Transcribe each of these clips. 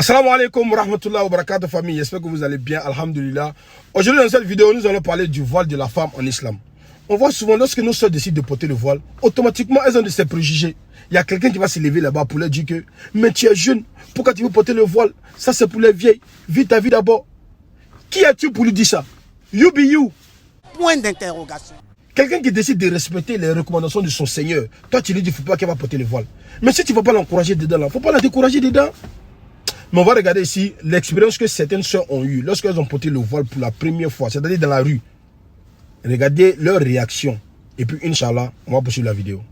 Assalamu alaikum wa rahmatullahi wa barakatuh famille, j'espère que vous allez bien, alhamdulillah. Aujourd'hui dans cette vidéo, nous allons parler du voile de la femme en islam. On voit souvent lorsque nos soeurs décident de porter le voile, automatiquement elles ont de ces préjugés. Il y a quelqu'un qui va se lever là-bas pour leur dire que mais tu es jeune, pourquoi tu veux porter le voile? Ça c'est pour les vieilles, vis ta vie d'abord. Qui es-tu pour lui dire ça? You be you. Point d'interrogation. Quelqu'un qui décide de respecter les recommandations de son Seigneur, toi tu lui dis il ne faut pas qu'elle va porter le voile. Mais si tu ne vas pas l'encourager dedans, il ne faut pas la décourager dedans. Mais on va regarder ici l'expérience que certaines soeurs ont eue lorsqu'elles ont porté le voile pour la première fois, c'est-à-dire dans la rue. Regardez leur réaction. Et puis, Inch'Allah, on va poursuivre la vidéo.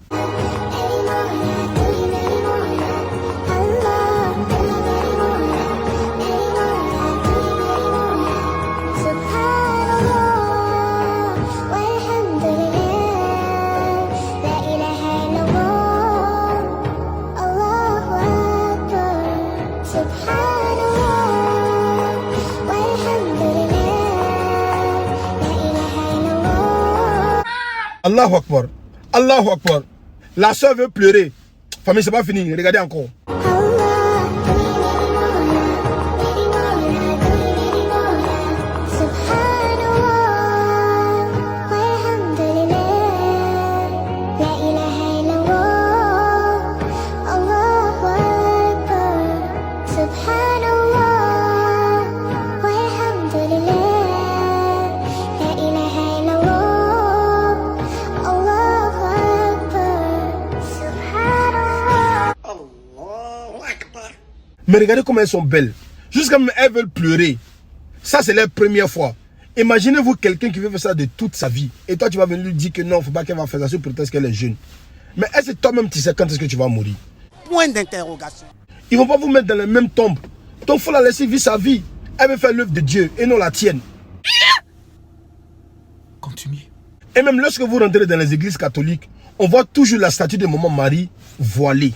Allahu Akbar. Allahu Akbar. La soeur veut pleurer. Famille, c'est pas fini. Regardez encore. Mais regardez comment elles sont belles. Jusqu'à même elles veulent pleurer. Ça, c'est leur première fois. Imaginez-vous quelqu'un qui veut faire ça de toute sa vie. Et toi, tu vas venir lui dire que non, il ne faut pas qu'elle va faire ça sous prétexte qu'elle est jeune. Mais est-ce que toi-même, tu sais quand est-ce que tu vas mourir? Point d'interrogation. Ils ne vont pas vous mettre dans la même tombe. Donc, il faut la laisser vivre sa vie. Elle veut faire l'œuvre de Dieu et non la tienne. Continue. Et même lorsque vous rentrez dans les églises catholiques, on voit toujours la statue de Maman Marie voilée.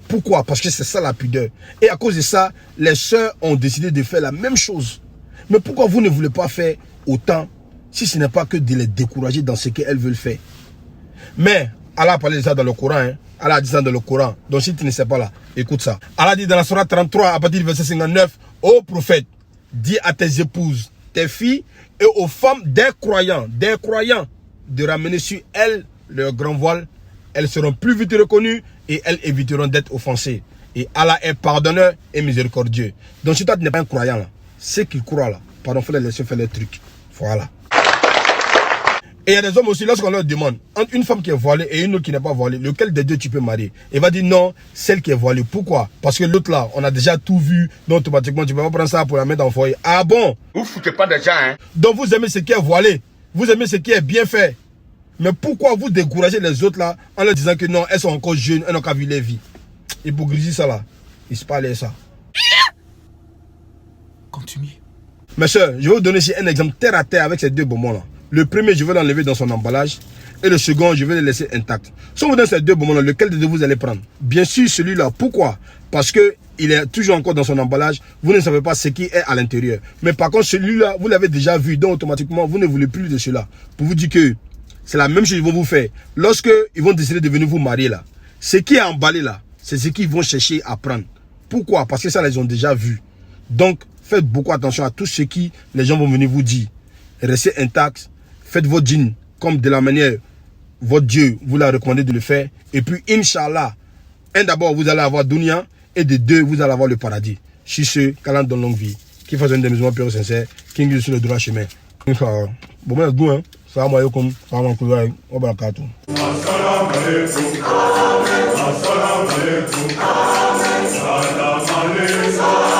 Pourquoi? Parce que c'est ça la pudeur. Et à cause de ça, les sœurs ont décidé de faire la même chose. Mais pourquoi vous ne voulez pas faire autant si ce n'est pas que de les décourager dans ce qu'elles veulent faire? Mais Allah a parlé de ça dans le Coran. Hein? Allah a dit ça dans le Coran. Donc si tu ne sais pas là, écoute ça. Allah dit dans la Sourate 33 à partir du verset 59, ô prophète, dis à tes épouses, tes filles et aux femmes des croyants de ramener sur elles leur grand voile. Elles seront plus vite reconnues et elles éviteront d'être offensées. Et Allah est pardonneur et miséricordieux. Donc si toi tu n'es pas un croyant là, ceux qui croient là, pardon, il faut les laisser faire les trucs. Voilà. Et il y a des hommes aussi, lorsqu'on leur demande, entre une femme qui est voilée et une autre qui n'est pas voilée, lequel des deux tu peux marier? Il va dire non, celle qui est voilée. Pourquoi? Parce que l'autre là, on a déjà tout vu, donc automatiquement tu ne peux pas prendre ça pour la mettre dans le foyer. Ah bon? Vous foutez pas de gens, hein? Donc vous aimez ce qui est voilé, vous aimez ce qui est bien fait. Mais pourquoi vous découragez les autres là en leur disant que non, elles sont encore jeunes, elles n'ont qu'à vivre leur vie? Hypocrisie ça là, il se parlait ça. Continue. Mes soeurs, je vais vous donner ici un exemple terre à terre avec ces deux bonbons là. Le premier, je vais l'enlever dans son emballage. Et le second, je vais le laisser intact. Si on vous donne ces deux bonbons là, lequel de deux vous allez prendre? Bien sûr celui-là. Pourquoi? Parce que il est toujours encore dans son emballage. Vous ne savez pas ce qui est à l'intérieur. Mais par contre celui-là, vous l'avez déjà vu. Donc automatiquement, vous ne voulez plus de cela. Pour vous dire que c'est la même chose qu'ils vont vous faire. Lorsque ils vont décider de venir vous marier là, ce qui est emballé là, c'est ce qu'ils vont chercher à prendre. Pourquoi? Parce que ça, ils ont déjà vu. Donc, faites beaucoup attention à tout ce qui les gens vont venir vous dire. Restez intact. Faites votre djinn comme de la manière votre Dieu vous l'a recommandé de le faire. Et puis, Inch'Allah, d'abord, vous allez avoir dunya. Et de deux, vous allez avoir le paradis. Si ce, qu'Allah donne longue vie. Qui fasse une des maisons pure et sincère. Qui guide sur le droit chemin. Bon, ben, goût, hein. Salam alaikum, salam alaikum, wa barakatuh. Assalamu alaikum, assalamu alaikum, salam alaikum.